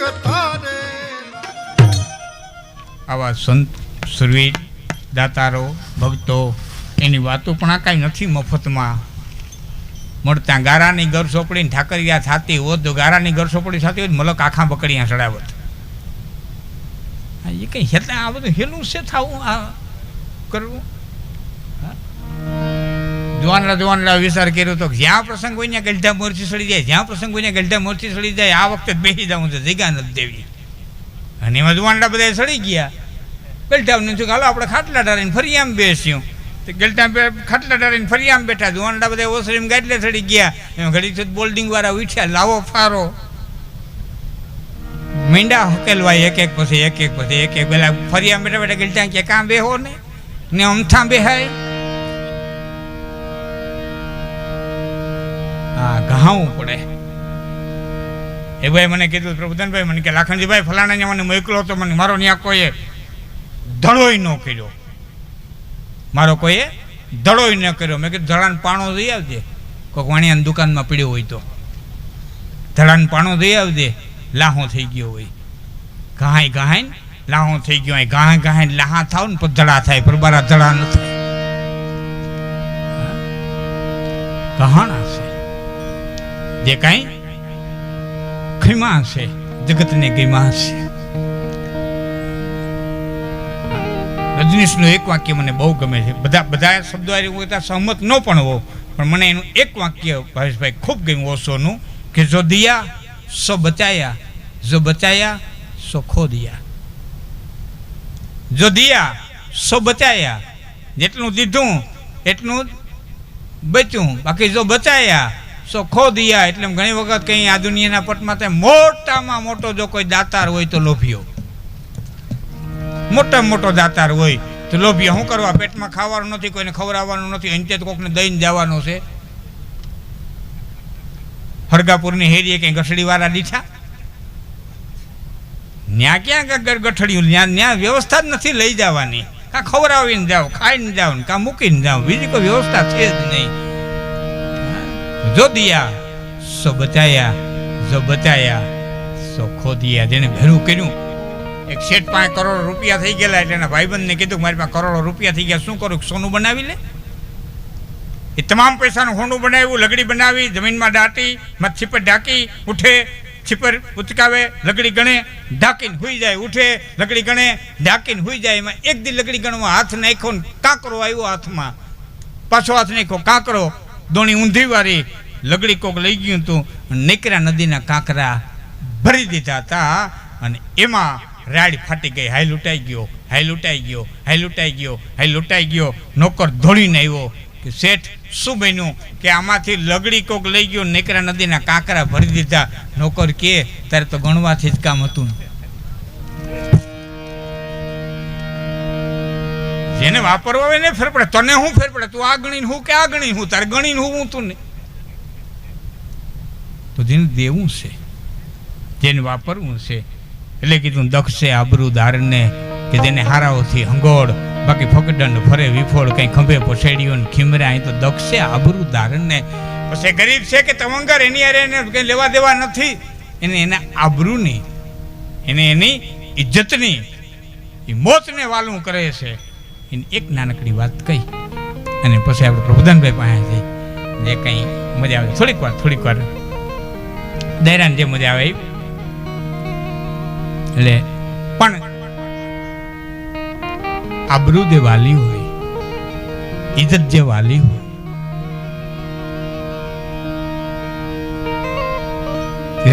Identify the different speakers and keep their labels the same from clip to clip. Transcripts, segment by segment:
Speaker 1: કથાને.
Speaker 2: આવા સંત સુરવીર દાતારો ભક્તો એની વાતો પણ આ કાંઈ નથી મફતમાં મળતા. ગારાની ઘર સોપડીને ઠાકરિયા થતી હોત તો ગારાની ઘર સોપડી થતી હોય મલક આખા બકડીયા ચડાવત. એ કંઈ હેતા આ બધું હેલું છે થાવું આ કરવું. જુવાનડા વિચાર કર્યો તો જ્યાં પ્રસંગ હોય ત્યાં ગલઢા મોરચી સડી જાય, જ્યાં પ્રસંગ હોય ત્યાં ગલઢા મોરચી સડી જાય. આ વખતે બેસી જવું છે જગ્યા નથી દેવી. અને એમાં જુવાનડા બધા સડી ગયા. ગલઢાને શું હાલો આપણે ખાટલા ડારીને ફરી આમ બેસ્યું. ગલઢા ખાટલા ડારીને ફરી આમ બેઠા. જુવાનડા બધા ઓસરીમાં ગાટલે સડી ગયા. એમાં ઘડી બોલ્ડિંગ વાળા ઉઠ્યા, લાવો ફારો. મીંડા હકેલવાય એક એક પછી એક એક પછી એક એક. પેલા ફરી આમ બેઠા બેઠા ગલઢા કે કાં બેહો ને અમથા બેહાય. હા ઘાવું પડે. એ ભાઈ મને કીધું પ્રભુદાનભાઈ મને કે લાખણજીભાઈ ફલાણા મને મોકલો તો મને મારો ત્યાં કોઈએ ધડોય ન કર્યો. મારો કોઈએ ધડોય ન કર્યો. મેં કીધું ધડાને પાણો દઈ આવજે. કોઈક વાણિયાની દુકાનમાં પીડ્યો હોય તો ધડાને પાણો દઈ આવજે. લાહો થઈ ગયો હોય ઘાય ઘાય લાહો થઈ ગયો હોય. ઘાય ઘાય લાહા થાવ ને પછી ધડા થાય. પરબારા ધડા ન થાય. કહાણા છે જે કાંઈ ખીમા છે જગતને ગીમા છે. રજનીશનું એક વાક્ય મને બહુ ગમે છે. બધા શબ્દો સહમત ન પણ હો પણ મને એનું એક વાક્ય ભાવેશભાઈ ખૂબ ગમ્યું ઓશોનું કે જો દિયા સો બચાયા, જો બચાયા સો ખો દિયા. જો દિયા સો બચાયા, જેટલું દીધું એટલું બચ્યું. બાકી જો બચાયા સો ખો દિયા. એટલે ઘણી વખત કંઈ આ દુનિયાના પટમાં થાય મોટામાં મોટો જો કોઈ દાતાર હોય તો લોભિયો. મોટામાં મોટો દાતાર હોય તો લોભિયો. શું કરવા? પેટમાં ખાવાનું નથી, કોઈને ખવડાવવાનું નથી, અંતે કોકને દઈને જવાનો છે. હરગાપુરની હેરીએ કંઈ ગઠડીવાળા દીઠા ત્યાં ક્યાં ગઠડિયું. ત્યાં વ્યવસ્થા જ નથી લઈ જવાની. કાં ખવડાવીને જાઓ, ખાઈને જાઓ ને કાં મૂકીને જાઓ. બીજી કોઈ વ્યવસ્થા છે જ નહીં. જો દિયા સો બચાયા, જો બચાયા સો ખો દિયા. જેને ભેરું કર્યું. એક શેઠ પાસે કરોડો રૂપિયા થઈ ગયેલા એટલે એના ભાઈબંધને કીધું મારી પાસે કરોડો રૂપિયા થઈ ગયા, શું કરું? સોનું બનાવી લે. એ તમામ પૈસાનું હોંડું બનાવ્યું, લગડી બનાવી, જમીનમાં દાટી, મચ્છી પર ઢાંકી, ઉઠે છીપર ઉચકાવે, લગડી ગણે, ઢાંકીને હુઈ જાય. ઉઠે લગડી ગણે, ઢાંકીને હુઈ જાય. એમાં એક દી લગડી ગણવા હાથ નાખ્યો ને કાંકરો આવ્યો હાથમાં. પાછો હાથ નાખ્યો કાંકરો, દોણી ઊંધી વાળી. લગડી કોક લઈ ગયું તું. નીકરા નદીના કાંકરા ભરી દીધા હતા અને એમાં રાડ ફાટી ગઈ. હાઈ લૂંટાઈ ગયો, હાઈ લૂંટાઈ ગયો, હાઈ લૂંટાઈ ગયો, હાઈ લૂંટાઈ ગયો. નોકર દોડીને આવ્યો કે શેઠ શું બન્યું? કે આમાંથી લગડી કોક લઈ ગયો, નીકરા નદીના કાંકરા ભરી દીધા. નોકર કે ત્યારે તો ગણવાથી જ કામ હતું. જેને વાપરવા હોય ને ફેર પડે. તને શું ફેર પડે? તું આ ગણીને હું કે આ ગણીને હું? તારે ગણીને હું તું ને. તો જેને દેવું છે, જેને વાપરવું છે. એટલે કીધું દક્ષ છે આબરૂદારને કે જેને હારાઓથી હંગોળ, બાકી ફકડંડ ફરે વિફોળ, કંઈ ખંભે પછેડીઓ ને ખીમરા. અહીં તો દક્ષ છે આબરૂદારને. પછી ગરીબ છે કે તવંગર, એની યારે એને કંઈ લેવા દેવા નથી. એને એના આબરૂની, એને એની ઇજ્જતની, એ મોતને વાલું કરે છે. એની એક નાનકડી વાત કહી અને પછી આપણે પ્રભુદાનભાઈ પાસે જઈ જે કંઈ મજા આવે થોડીક વાર દૈરાને જે મજા આવે એટલે પણ આબરૂ જે વાલી હોય, ઇજ્જત જે વાલી હોય,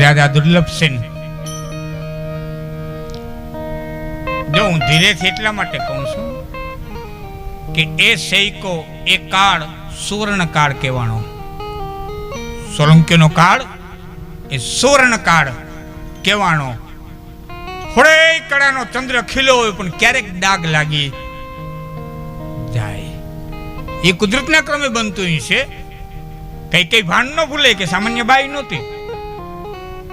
Speaker 2: રાજા દુર્લભસેન. જો હું ધીરેથી એટલા માટે કહું છું કે એ સૈકો એ કાળ સુવર્ણ કાળ કહેવાનો. સોલંકીનો કાળ એ સુવર્ણ કાળ કહેવાનો. હોળે કળાનો ચંદ્ર ખીલો હોય પણ ક્યારેક ડાઘ લાગી જાય. એ કુદરતના ક્રમે બનતું છે. કઈ ભાન ન ભૂલે કે સામાન્ય બાઈ નહોતી.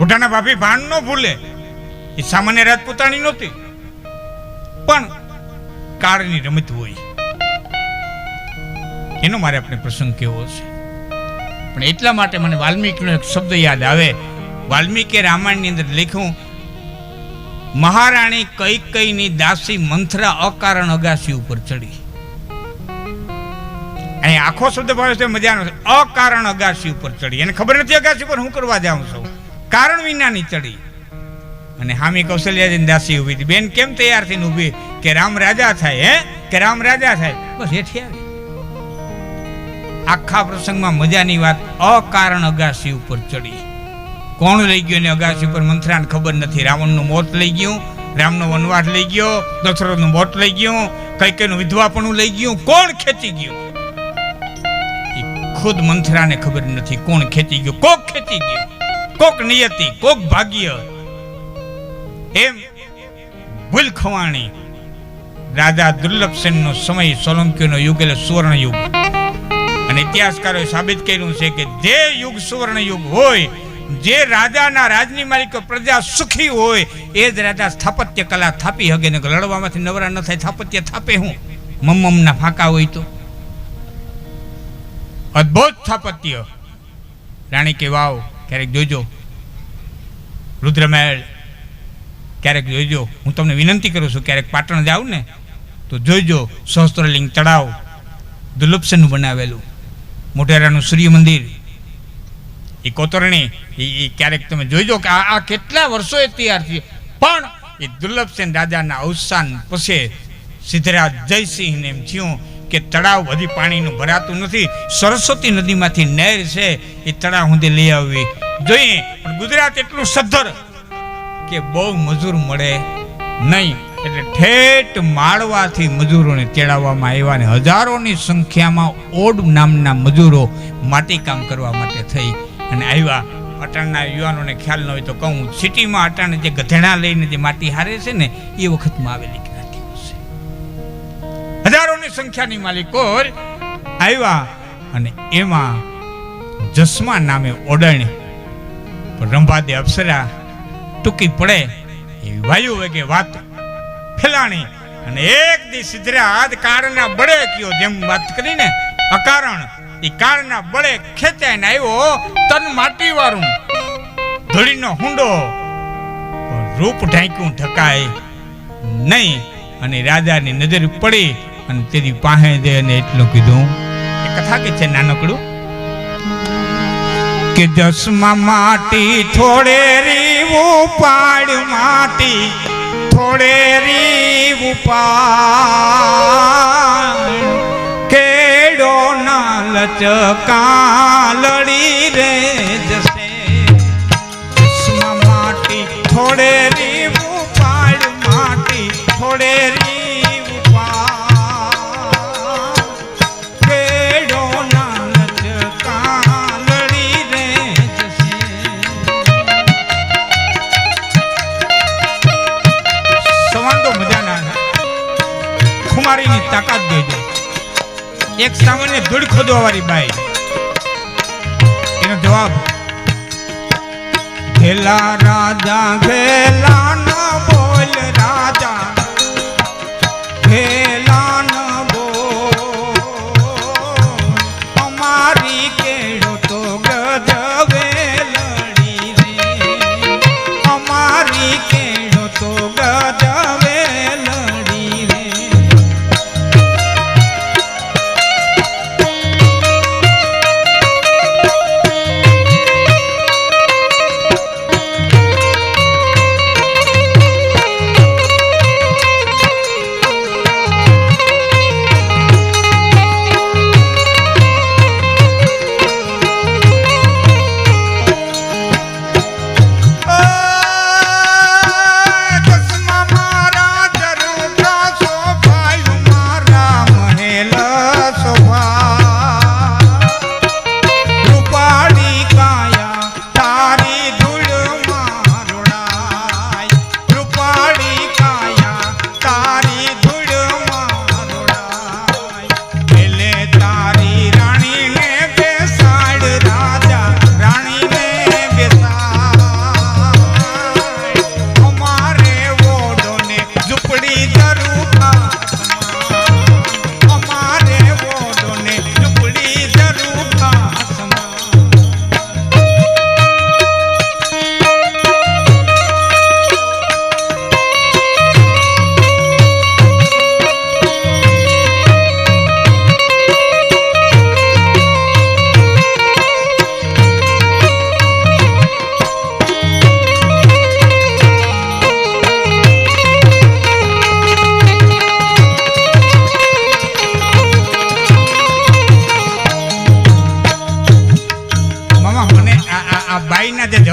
Speaker 2: ઉઠાના ભાભી ભાન ન ભૂલે એ સામાન્ય રાજપૂતાણી નહોતી. પણ કાળની રમત હોય એનો મારે આપણે પ્રસંગ કેવો છે. પણ એટલા માટે મને વાલ્મીકીનો એક શબ્દ યાદ આવે. વાલ્મીકી રામાયણની અંદર લખ્યું મહારાણી કૈકેયીની દાસી મંથરા અકારણ અગાસી ઉપર ચડી. અહીં આખો શબ્દ ભાવે છે, મજાનો છે. અકારણ અગાસી ઉપર ચડી, એને ખબર નથી અગાસી પર હું કરવા જાઉં છું, કારણ વિનાની ચડી. અને હામી કૌશલ્યાજીની દાસી ઊભી હતી. બેન કેમ તૈયાર થઈને ઊભી? કે રામ રાજા થાય. કે રામ રાજા થાય. બસ હેઠી આવી. આખા પ્રસંગમાં મજાની વાત, અકારણ અગાસી ઉપર ચડી. કોણ લઈ ગયો ને અગાસી ઉપર? મંથરાને ખબર નથી. રાવણનું મોત લઈ ગયું, રામનો વનવાસ લઈ ગયો, દશરથનું મોત લઈ ગયું, કૈકેયીનું વિધવાપણું લઈ ગયું. કોણ ખેંચી ગયું? ખુદ મંથરાને ખબર નથી કોણ ખેંચી ગયું. કોક ખેંચી ગયું, કોક નિયતિ, કોક ભાગ્ય. એમ ભૂલ ખવાણી રાજા દુર્લભસેનનો સમય સોલંકીનો યુગ એટલે સુવર્ણ યુગ. અને ઇતિહાસકારોએ સાબિત કર્યું છે કે જે યુગ સુવર્ણ યુગ હોય, જે રાજાના રાજની માલિકો પ્રજા સુખી હોય, એ જ રાજા સ્થાપત્ય કલા થાપી હગે. ને લડવામાંથી નવરા ન થાય, સ્થાપત્ય થાપે હું? મમ્મના ફાંકા હોય તો અદ્ભુત સ્થાપત્ય. રાણી કે વાવ ક્યારેક જોજો, રુદ્રમહેલ ક્યારેક જોઈજો. હું તમને વિનંતી કરું છું, ક્યારેક પાટણ જાવ ને તો જોઈજો. સહસ્ત્રલિંગ તળાવ દુર્લભસેનનું બનાવેલું, મોઢેરાનું સૂર્ય મંદિર, એ કોતરણી, એ ક્યારેક તમે જોઈજો કે આ કેટલા વર્ષોએ તૈયાર થયું. પણ એ દુર્લભસેન રાજાના અવસાન પછી સિદ્ધરાજ જયસિંહને એમ થયું કે તળાવ હજી પાણીનું ભરાતું નથી, સરસ્વતી નદીમાંથી નહેર છે, એ તળાવ સુધી લઈ આવવી જોઈએ. પણ ગુજરાત એટલું સદ્ધર કે બહુ મજૂર મળે નહીં, એટલે ઠેઠ માળવાથી મજૂરોને તેડાવવામાં આવ્યા. ને હજારોની સંખ્યામાં ઓડ નામના મજૂરો માટીકામ કરવા માટે થઈ અને આવ્યા. અટાણના યુવાનોને ખ્યાલ ન હોય તો કહું, સિટીમાં અટાણે જે ગધેડા લઈને જે માટી હારે છે ને, એ વખતમાં આવેલી જ્ઞાતિઓ છે. હજારોની સંખ્યાની માલિકો આવ્યા. અને એમાં જસમા નામે ઓડણી રંભાદે અપ્સરા ટૂંકી પડે એ વાયુ વેગે વાત ફેલાણી. અને એક દી સિદ્ધરાજ કાળના બળે કયો, જેમ વાત કરીને અકારણ, એ કાળના બળે ખેંચાઈને આવ્યો તન માટી વાળું ધોળીનો હુંડો, રૂપ ઢાંક્યું ઢકાય નહીં. અને રાજાની નજર પડી અને તેની પાસે જઈ અને એટલું કીધું. એ કથા કે છે નાનકડું કે જસમાં માટી થોડે રીવું પાડ, માટી થોડે રીવું પાડ, કેડો ના લચકા લડી રે જશે. જસમાં માટી થોડે રીવું પાડ, માટી થોડે રીવું પાડ, કેડો ના લચકા લડી રે જશે. સંવાદો મજાના ખુમારીની તાકાત જોઈજો. એક સામાન્ય ધૂળ ખોદવા વાળી બાઈ, એનો જવાબ, ઘેલા રાજા ઘેલા ન બોલ, રાજા ઘેલા ન બોલ, અમારી કેળો તો ગજવે લડી રે, અમારી કેળો તો ગજવે લડી રે.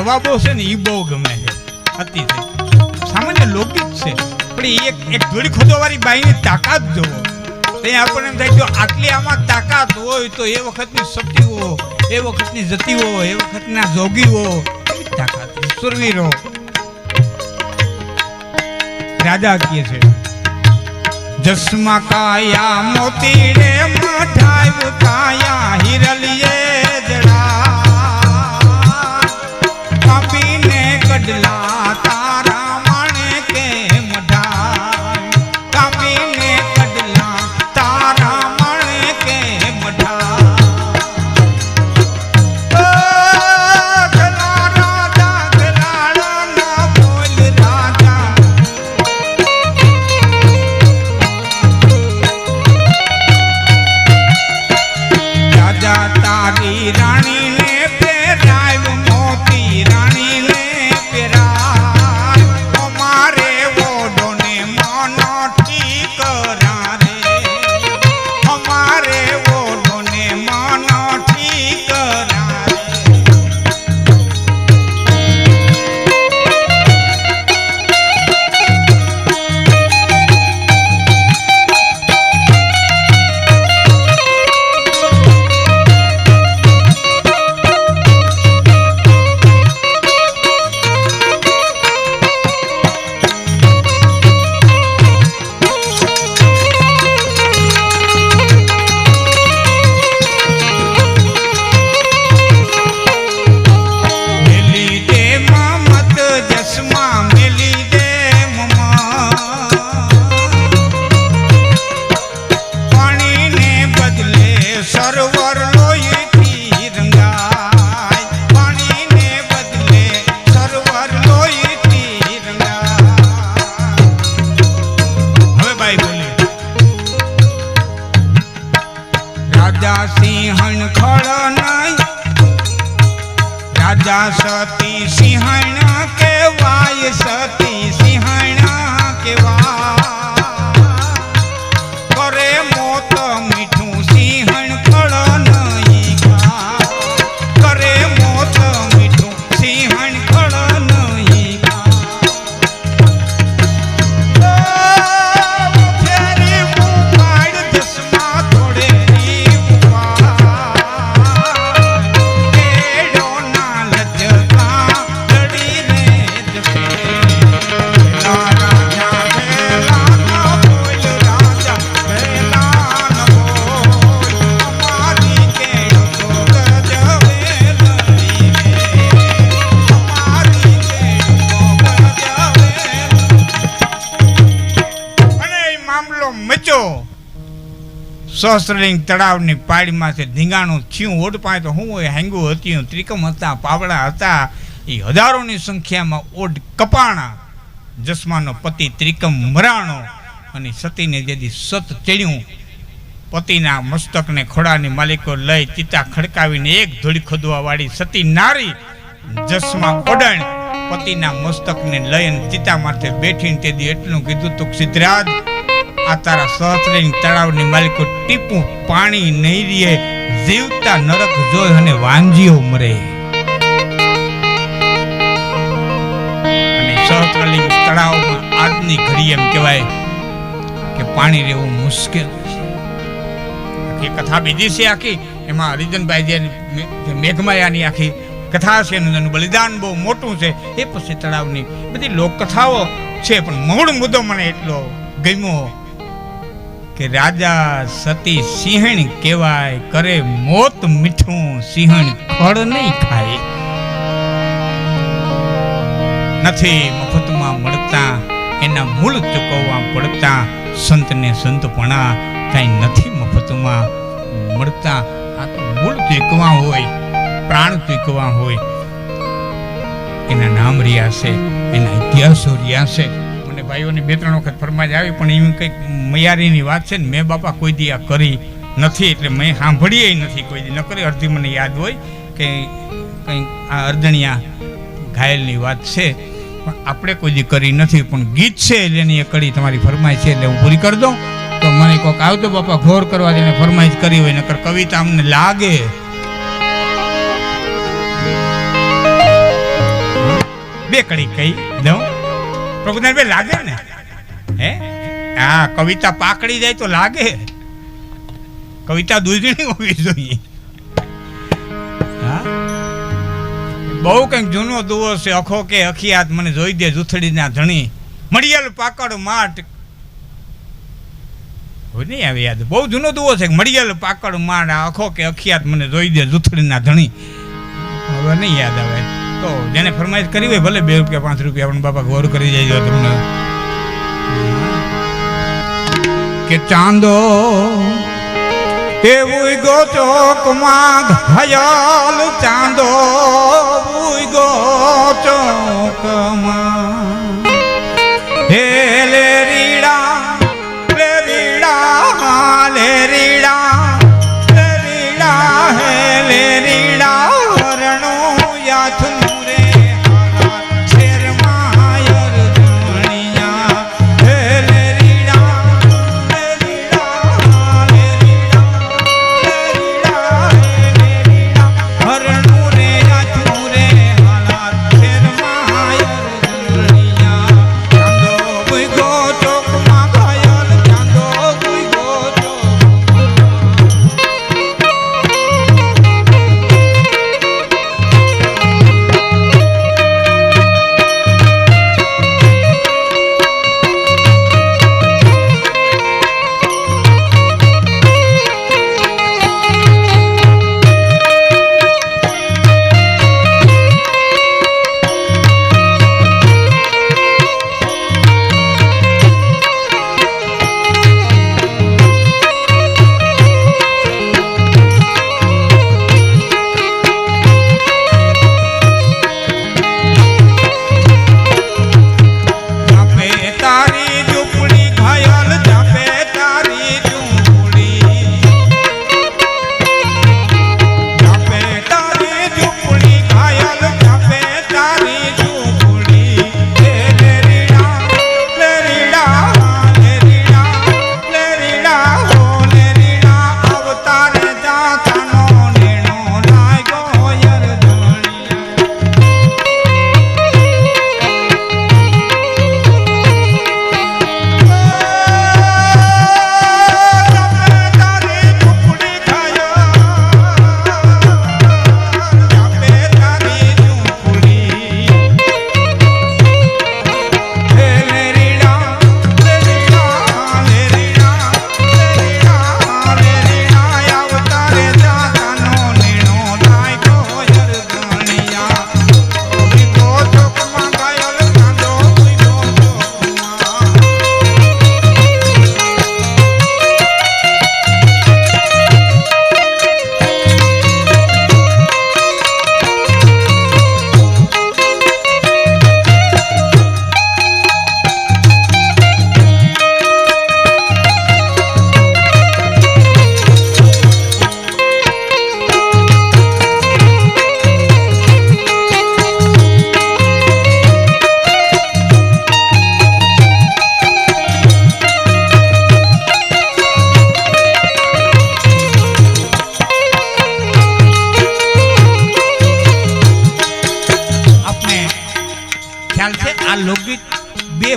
Speaker 2: જવાબો છે ને એ બહુ ગમે છે. અતિશય સામાન્ય લૌકિક છે, પણ એક ધોળી ખોદવાવાળી બાઈની તાકાત જોવો. ત્યાં આપણને એમ થાય જો આટલી આમાં તાકાત હોય તો એ વખતની સતીઓ, એ વખતની જતીઓ, એ વખતના જોગીઓ તાકાત સુરવીરો. રાજા કહે છે જસમા કાયા મોતી રે મઠાઈ કાયા હિરલિયે જડા કાપીને કડલા તારા માણે કે મઢા કાપીને કડલા તારા માણે કે મઢા. રાણી ને પેરાય મોતી રાણી ને પેરાય અમારે ઓડો ને મનો ઠીક રે અમારે ઓડો ને મનો ઠીક સિંહણ ખળ નહીં રાજા સતી સિંહણ કેવાય સતી સિંહણ કેવાય કરે મોત મીઠું સિંહણ ખળ નહીં કરે મોત મીઠું સિંહણ ખળ નહીં ફેરી મુકાડ દસમા થોડે સહસ્ત્રલિંગ તળાવની પાડીમાંથી ધીંગાણું થયું. ઓડ પાસે તો શું હોય, હાંગું હતું, ત્રિકમ હતા, પાવડા હતા. એ હજારોની સંખ્યામાં ઓડ કપાણા. જસમાનો પતિ ત્રિકમ મરાણો અને સતીને જેથી સત ચડ્યું પતિના મસ્તકને ખોડાની માલિકો લઈ ચિતા ખડકાવીને એક ધોળી ખોદવા વાળી સતી નારી જસમા ઓડણ પતિના મસ્તકને લઈ અને ચિતા માથે બેઠીને તેથી એટલું કીધું તું સિદ્ધરાજ આ તારા સહસ્ત્રલિંગ તળાવની માલિકો ટીપું પાણી નહીં રીએ જીવતા નરક જોઈ અને વાંજીઓ મરે. અને સહસ્ત્રલિંગ તળાવમાં આજની ઘડી એમ કહેવાય કે પાણી રહેવું મુશ્કેલ છે. આખી કથા બીજી છે આખી, એમાં હરિજનભાઈ જે મેઘમાયાની આખી કથા છે એનું બલિદાન બહુ મોટું છે. એ પછી તળાવની બધી લોકકથાઓ છે, પણ મૂળ મુદ્દો મને એટલો ગમ્યો કે રાજા સતી સિંહણ કહેવાય કરે મોત મીઠું સિંહણ ખડ નહીં ખાય. નથી મફતમાં મળતા એના મૂળ ચૂકવવા પડતા સંતને સંતપણા કઈ નથી મફતમાં મળતા. આ તો મૂળ ચૂકવા હોય, પ્રાણ ચૂકવા હોય, એના નામ રહ્યા છે, એના ઇતિહાસો રહ્યા છે. મને ભાઈઓને બે ત્રણ વખત ફરમાજ આવી, પણ એમ કંઈક મયારીની વાત છે ને મેં બાપા કોઈ દી આ કરી નથી, એટલે મેં સાંભળીએ નથી કોઈ દી. ન કરી અડધી મને યાદ હોય કે કંઈક આ અર્ધણિયા ઘાયલની વાત છે, પણ આપણે કોઈ દી કરી નથી. પણ ગીત છે એટલે એની એ કડી તમારી ફરમાઈશ છે એટલે હું પૂરી કરી દઉં. તો મને કોઈક આવતો બાપા ઘોર કરવા દઈને ફરમાઈશ કરી હોય, નકર કવિતા અમને લાગે. બે કડી કહી દઉં. પ્રભુદાન ભાઈ લાગે ને? હે હા, કવિતા પાકડી જાય તો લાગે. કવિતા દૂધણી હોવી જોઈએ. હા, બહુ કંઈક જૂનો દુવો છે. અખો કે અખિયાત મને જોઈ દે જૂથડીના ધણી, મળિયેલ પાકડ માટ. નહીં આવે યાદ. બહુ જૂનો દુવો છે. મળિયેલ પાકડ માટ, અખો કે અખિયાત મને જોઈ દે જૂથડીના ધણી. હવે નહીં યાદ આવે તો જેને ફરમાઈશ કરી હોય ભલે 2 રૂપિયા 5 રૂપિયા પણ બાપા ગૌર કરી જાય તમને. કે ચાંદો એવું ગો ચોકમાં ઘાયલ, ચાંદો ગો ચોકમાં હે લે રીડા લે રીડા લે રીડા લે રીડા હે લે રીડા હરણો યાથનું રે શેરમાયર ધણિયા હે લે રીડા લે રીડા લે રીડા લે રીડા હે લે રીડા હરણો રે યાથનું રે હાલાર શેરમાયર ધણિયા. ચાંદો કોઈ ગો ચોકમાં ઘાયલ, ચાંદો કોઈ ગો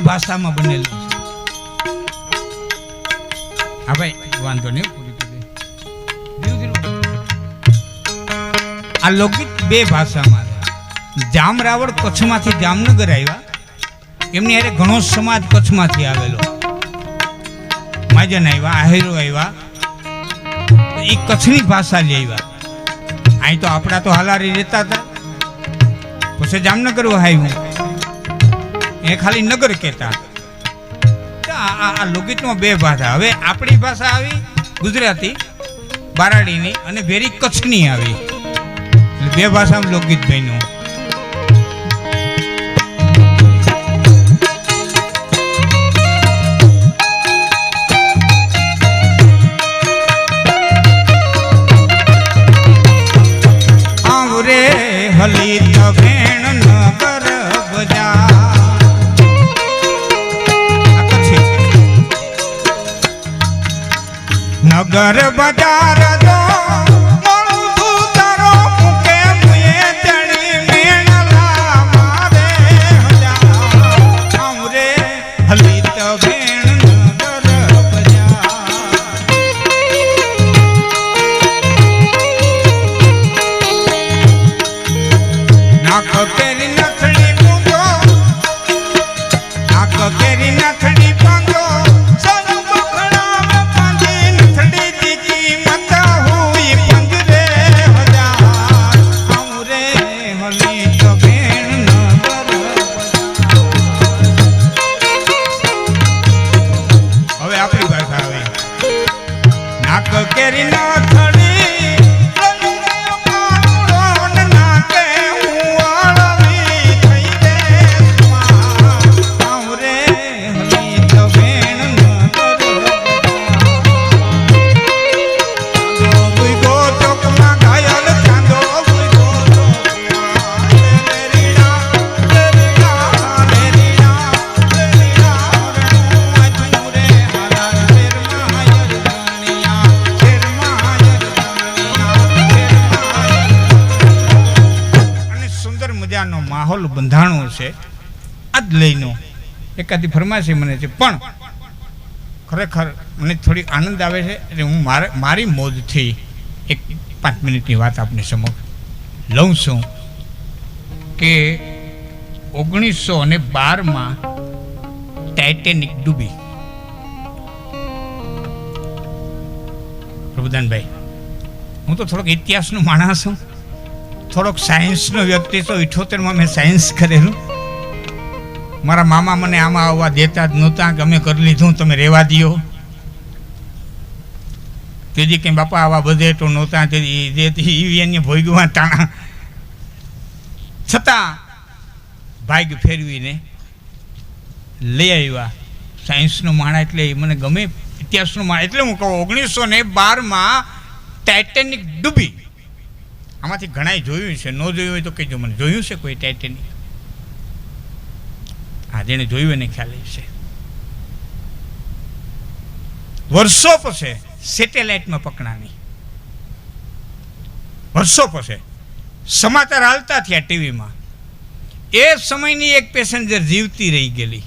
Speaker 2: ભાષામાં બનેલું છે. હા ભાઈ વાંધો નહીં. આ લોકગીત 2 ભાષામાં. જામ રાવળ કચ્છમાંથી જામનગર આવ્યા, એમની હારે ઘણો સમાજ કચ્છમાંથી આવેલો. મહાજન આવ્યા, આહેરો આવ્યા, એ કચ્છની ભાષા લઈ આવ્યા. અહીં તો આપણા તો હાલારી રહેતા હતા, પછી જામનગર આવ્યું, એ ખાલી નગર કહેતા. આ લોકગીતમાં 2 ભાષા. હવે આપણી ભાષા આવી ગુજરાતી બારાડીની અને ભેરી કચ્છની આવી, એટલે 2 ભાષામાં લોકગીત બન્યું. આવરે હલી તવેણ નગર બજાર, નગર બજાર જો મળું તું તારો મુકે મુએ ચડી મેણલા મારે. પાવલું બંધાણું છે. આ જ લઈનો એકાદી ફરમાશી મને છે, પણ ખરેખર મને થોડી આનંદ આવે છે. એટલે હું મારી મોજથી એક 5 મિનિટની વાત આપની સમક્ષ લઉં છું કે 1912માં ટાઇટેનિક ડૂબી. પ્રભુદાનભાઈ, હું તો થોડોક ઇતિહાસનો માણસ છું, થોડોક સાયન્સનો વ્યક્તિ છું. 78માં મેં સાયન્સ કરેલું. મારા મામા મને આમાં આવવા દેતા જ નહોતા કે અમે કરી લીધું, તમે રહેવા દો. તેથી કંઈ બાપા આવા બધે તો નહોતા, તેથી ભોગવા તાણા છતાં ભાગ ફેરવીને લઈ આવ્યા. સાયન્સનો માણા એટલે મને ગમે, ઇતિહાસનો માણા એટલે હું કહું 1912માં ટાઇટેનિક ડૂબી. આમાંથી ઘણાય જોયું છે, ન જોયું હોય તો કહેજો મને. જોયું છે કોઈ ટાઇટેનિક? હા, જેને જોયું એને ખ્યાલ છે. વર્ષો પછી સેટેલાઇટમાં પકડાની, વર્ષો પછી સમાચાર હાલતા થયા ટીવીમાં. એ સમયની એક પેસેન્જર જીવતી રહી ગયેલી.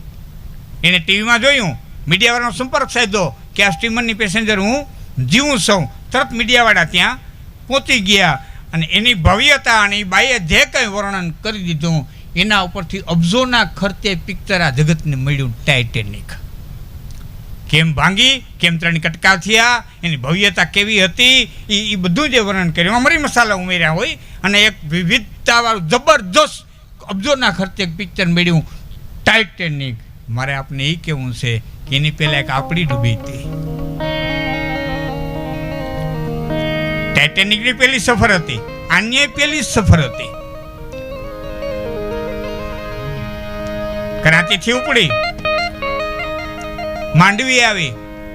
Speaker 2: એને ટીવીમાં જોયું, મીડિયાવાળાનો સંપર્ક સાધ્યો કે આ સ્ટીમરની પેસેન્જર હું જીવું છું. તરત મીડિયાવાળા ત્યાં પહોંચી ગયા અને એની ભવ્યતા અને એ બાઈએ જે કંઈ વર્ણન કરી દીધું એના ઉપરથી અબજોના ખર્ચે પિક્ચર આ જગતને મળ્યું ટાઇટેનિક. કેમ ભાંગી, કેમ 3 કટકા થયા, એની ભવ્યતા કેવી હતી, એ બધું જે વર્ણન કર્યું. મરી મસાલા ઉમેર્યા હોય અને એક વિવિધતાવાળું જબરજસ્ત અબજોના ખર્ચે એક પિક્ચર મળ્યું ટાઇટેનિક. મારે આપને એ કહેવું છે કે એની પહેલાં એક આપણી ડૂબી હતી. ટાઇટેનિકની પહેલી સફર હતી, આની પહેલી સફર હતી. કરાચીથી ઉપડી, માંડવી આવી,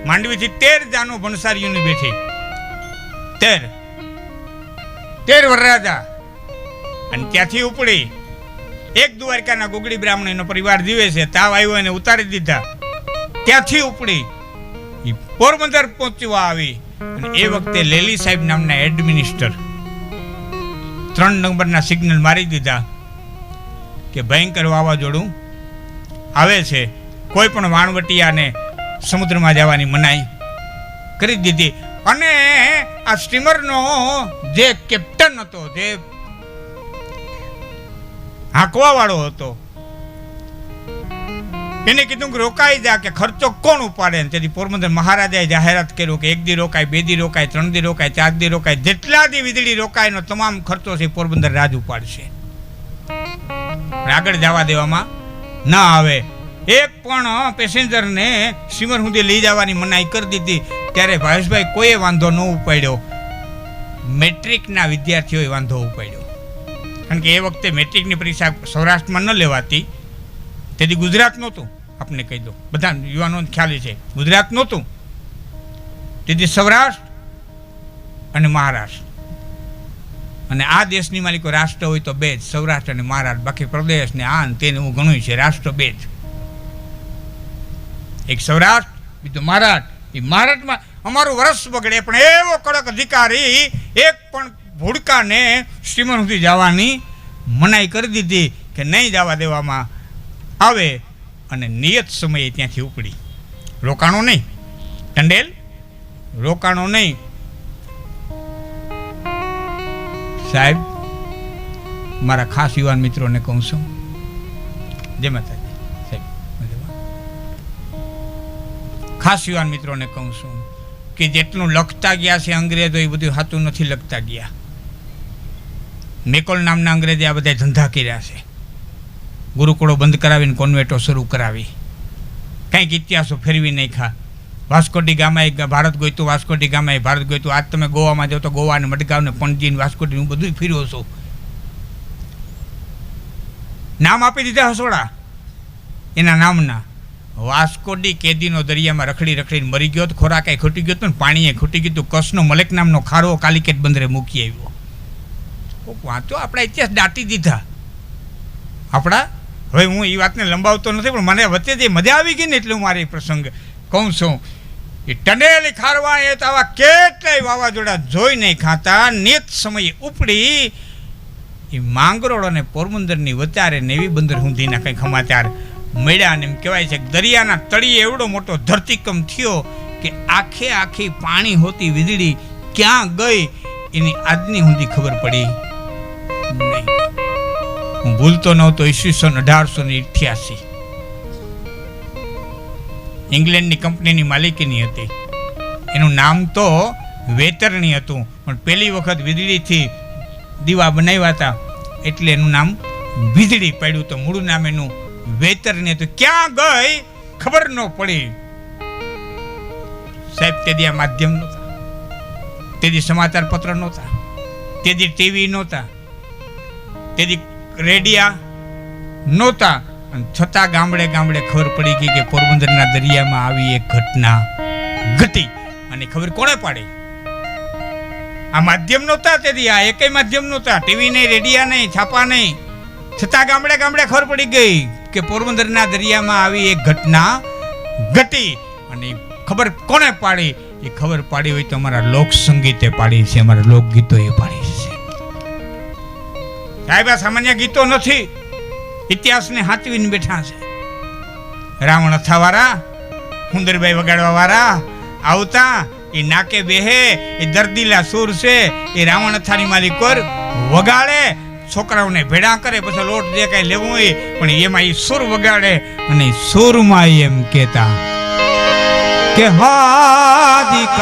Speaker 2: માંડવીથી 13 જાનો ભણસારીઓની બેઠી, 13 વરરાજા. અને ત્યાંથી ઉપડી એક દ્વારકાના ગોગડી બ્રાહ્મણીનો પરિવાર જીવે છે, તાવ આવ્યો એને ઉતારી દીધા. ત્યાંથી ઉપડી પોરબંદર પહોંચવા આવી. અને એ વખતે લેલી સાહેબ નામના એડમિનિસ્ટર 3 નંબરના સિગ્નલ મારી દીધા કે ભયંકર વાવાઝોડું આવે છે, કોઈ પણ વાણવટિયાને સમુદ્રમાં જવાની મનાઈ કરી દીધી. અને આ સ્ટીમરનો જે કેપ્ટન હતો, જે હાંકવા વાળો હતો, એને કીધું કે રોકાઈ જા, કે ખર્ચો કોણ ઉપાડે. તેથી પોરબંદર મહારાજાએ જાહેરાત કર્યું કે 1 દી રોકાય, 2 દી રોકાય, 3 દી રોકાય, 4 દી રોકાય, જેટલા દી વીજળી રોકાય એનો તમામ ખર્ચો છે પોરબંદર રાજ ઉપાડશે. આગળ જવા દેવામાં ના આવે. એક પણ પેસેન્જરને સ્ટીમર સુધી લઈ જવાની મનાઈ કરી દીધી. ત્યારે ભાવેશભાઈ કોઈએ વાંધો ન ઉપાડ્યો, મેટ્રિકના વિદ્યાર્થીઓએ વાંધો ઉપાડ્યો. કારણ કે એ વખતે મેટ્રિકની પરીક્ષા સૌરાષ્ટ્રમાં ન લેવાતી, તેથી ગુજરાત નહોતું. આપને કહી દો, બધા યુવાનોને ખ્યાલ છે, ગુજરાત નહોતું. તેથી સૌરાષ્ટ્ર અને મહારાષ્ટ્ર. અને આ દેશની માલિકો રાષ્ટ્ર હોય તો 2 જ, સૌરાષ્ટ્ર અને મહારાષ્ટ્ર. બાકી પ્રદેશ ને આ તેને હું ઘણું છે, રાષ્ટ્ર 2 જ. એક સૌરાષ્ટ્ર, બીજું મહારાષ્ટ્ર. એ મહારાષ્ટ્રમાં અમારું વર્ષ બગડે, પણ એવો કડક અધિકારી એક પણ ભૂડકાને સ્ટીમર સુધી જવાની મનાઈ કરી દીધી કે નહીં જવા દેવામાં આવે. અને નિયત સમયે ત્યાંથી ઉપડી. રોકાણો નહીં, ટંડેલ રોકાણો નહીં. સાહેબ, મારા ખાસ યુવાન મિત્રોને કહું છું, જય માતાજી સાહેબ, ખાસ યુવાન મિત્રોને કહું છું કે જેટલું લખતા ગયા છે અંગ્રેજો, એ બધું સાચું નથી લખતા ગયા. મેકોલ નામના અંગ્રેજે આ બધા ધંધા કર્યા છે. ગુરુકુળો બંધ કરાવીને કોન્વેન્ટો શરૂ કરાવી, કંઈક ઇતિહાસો ફેરવી નાખ્યા. વાસ્કોડી ગામા ભારત ગોઈતું, વાસ્કોડી ગામા ભારત ગોઈતું. આજ તમે ગોવામાં જાઓ તો ગોવા ને મડગાંવ ને પણજી ને વાસ્કોડી હું બધું ફેર્યો છું. નામ આપી દીધા હસોડા એના નામના. વાસ્કોડી કેદીનો દરિયામાં રખડી રખડીને મરી ગયો, ખોરાક ખૂટી ગયો, ને પાણીએ ખૂટી ગયું. કચ્છનો મલેક નામનો ખારો કાલિકેટ બંદરે મૂકી આવ્યો. વાંચો, આપણા ઇતિહાસ દાટી દીધા આપણા. હવે હું એ વાતને લંબાવતો નથી, પણ મને વચ્ચે જે મજા આવી ગઈ ને એટલે હું મારી પ્રસંગ કહું છું. એ ટંડેલ ખારવા એ તો આવા કેટલાય વાવાઝોડા જોઈ નહીં ખાતા. નિયત સમયે ઉપડી એ માંગરોળ અને પોરબંદરની વચારે નેવી બંદર સુધીના કંઈક સમાચાર મળ્યા. અને એમ કહેવાય છે કે દરિયાના તળિયે એવડો મોટો ધરતીકંપ થયો કે આખે આખી પાણી હોતી વીજળી ક્યાં ગઈ એની આજની સુધી ખબર પડી નહીં. હું ભૂલતો નહોતો, ઈસવીસન 1888 ઇંગ્લેન્ડની કંપનીની માલિકીની હતી. એનું નામ તો વેતરણી હતું, પણ પહેલી વખત વીજળીથી દીવા બનાવ્યા હતા એટલે એનું નામ વીજળી પડ્યું. તો મૂળ નામ એનું વેતરણી હતું. ક્યાં ગઈ ખબર ન પડી. સાહેબ, તેથી આ માધ્યમ નહોતા, તેથી સમાચાર પત્ર નહોતા, તેથી ટીવી નહોતા, તેથી રેડિયા નહોતા. છતાં ગામડે ગામડે ખબર પડી ગઈ કે પોરબંદરના દરિયામાં આવી એક ઘટના ઘટી. અને ખબર કોણે પાડી? આ માધ્યમ નહોતા, તેથી આ એકય માધ્યમ નહોતા, ટીવી નહીં, રેડિયા નહીં, છાપા નહીં. છતાં ગામડે ગામડે ખબર પડી ગઈ કે પોરબંદરના દરિયામાં આવી એક ઘટના ઘટી. અને ખબર કોને પાડી? એ ખબર પાડી હોય તો અમારા લોક સંગીતે પાડી છે, અમારા લોકગીતોએ પાડી છે. સાહેબ, આ સામાન્ય ગીતો નથી, ઇતિહાસને હાચવીને બેઠા છે. રાવણ અથાવાળા, સુંદરભાઈ વગાડવા વાળા આવતા, એ નાકે બેહે, એ દર્દીલા સુર છે, એ રાવણ અથાની માલિક પર વગાડે, છોકરાઓને ભેડા કરે, પછી લોટ જે કઈ લેવું હોય પણ એમાં એ સુર વગાડે. અને સુરમાં એમ કહેતા કે હાદિકાશમ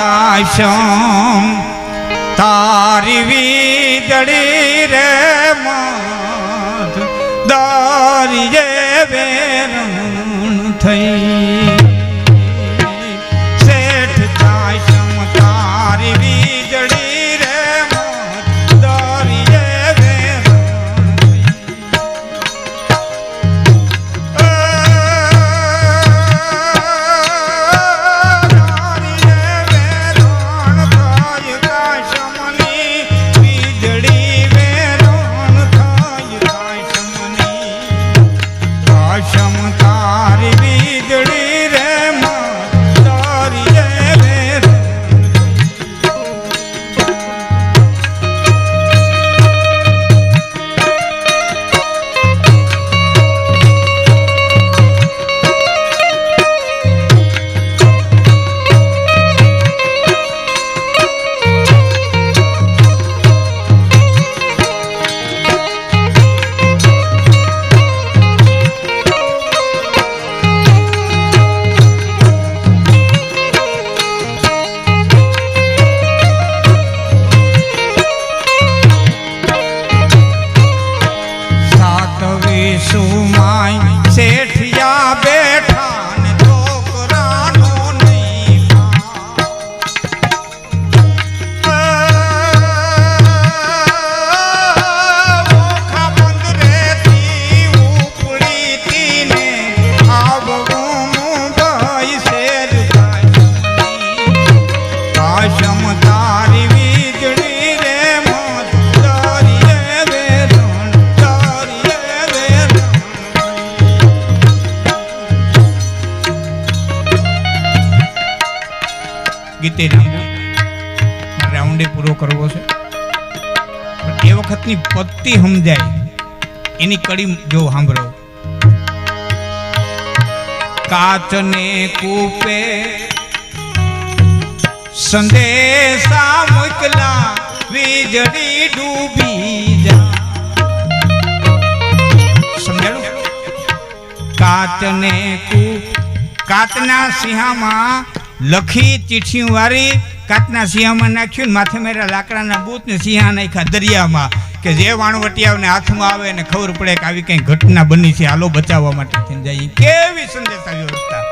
Speaker 2: તારી વીજળી રે મત દરિયે વેરણ થઈ. શેઠ કાશમ તારી વીજળી રે મત દરિયે વેરણ ગીતે રાઉન્ડે પૂરો કરવો છે. પણ એ વખતની પત્તી સમજાય એની કડી જો સાંભળો. કાચને કૂપે સંદેશા મોકલા, વીજળી ડૂબી જા. સમજાયું? કાચને કૂપ, કાચના સિંહામાં લખી ચીઠી વારી, કાચના સિંહામાં નાખ્યું, માથે મેરા લાકડાના બૂત ને સિંહા નાખ્યા દરિયામાં, કે જે વાણવટિયાઓને હાથમાં આવે ને ખબર પડે કે આવી કઈ ઘટના બની છે, હાલો બચાવવા માટે થઈને જાય. કેવી સંદેશા વ્યવસ્થા!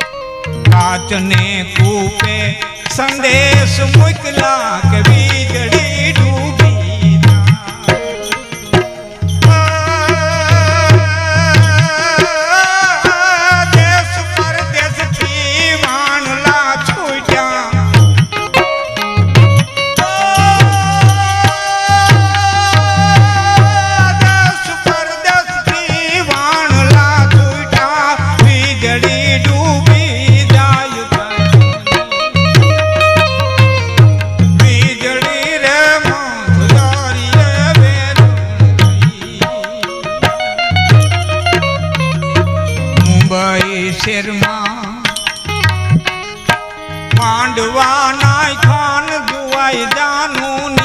Speaker 2: કાચને કૂપે સંદેશ મોકલા કે વીજળી ડૂબી જા. દેશ પરદેશથી વાણલા છૂટ્યા, દેશ પરદેશથી વાણલા છૂટ્યા, વીજળી ડૂબી જાય. વીજળી રે ગઈ શેરમાં માંડવા નાય ખાન જુવાઈ જાનું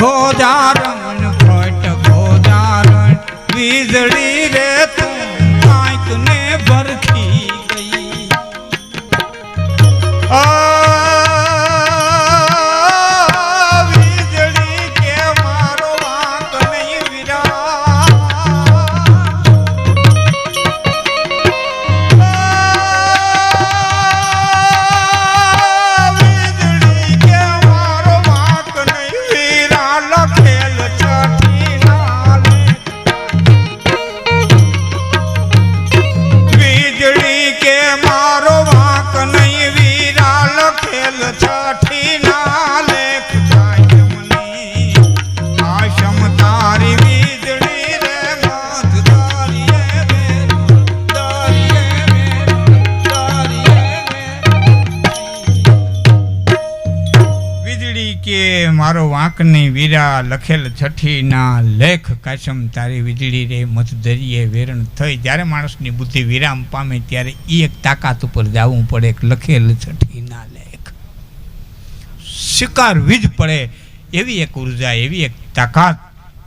Speaker 2: ગોદારણ ફટ ગોદારણ વીજળી રે તું કાંઈક ને ભરખી ગઈ વીજળી કે મારો વાંક નહીં વિરા વીજળી કે મારો વાંક નહીં વિરા લખેલ છઠ્ઠી નાલે વીજળી કે મારો વાંક નહીં વીરા લખેલ છઠ્ઠી નાલે આશમ તારી વીજળી રે મધ દરિયે વીજળી કે મારો વાંક નહીં વીરા લખેલ છઠ્ઠી ના લેખ કાશમ તારી વીજળી રે મધ દરિયે વેરણ થઈ. જ્યારે માણસની બુદ્ધિ વિરામ પામે ત્યારે એ એક તાકાત ઉપર જવું પડે, એક લખેલ છઠ્ઠી ના લેખ શિકાર વીજ પડે એવી એક ઉર્જા, એવી એક તાકાત.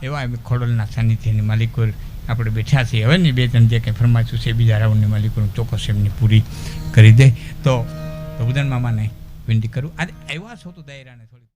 Speaker 2: એવા એમ ખોડલના સાનિધ્યની માલિકો આપણે બેઠા છીએ. હવે ની બે ત્રણ જે કંઈ ફરમાઈશું છે બીજા રાઉન્ડની માલિકોનું ચોક્કસ એમની પૂરી કરી દે. તો પ્રભુદાન મામાને વિનંતી કરું, આજે આવ્યા છો તો દાયરાને થોડી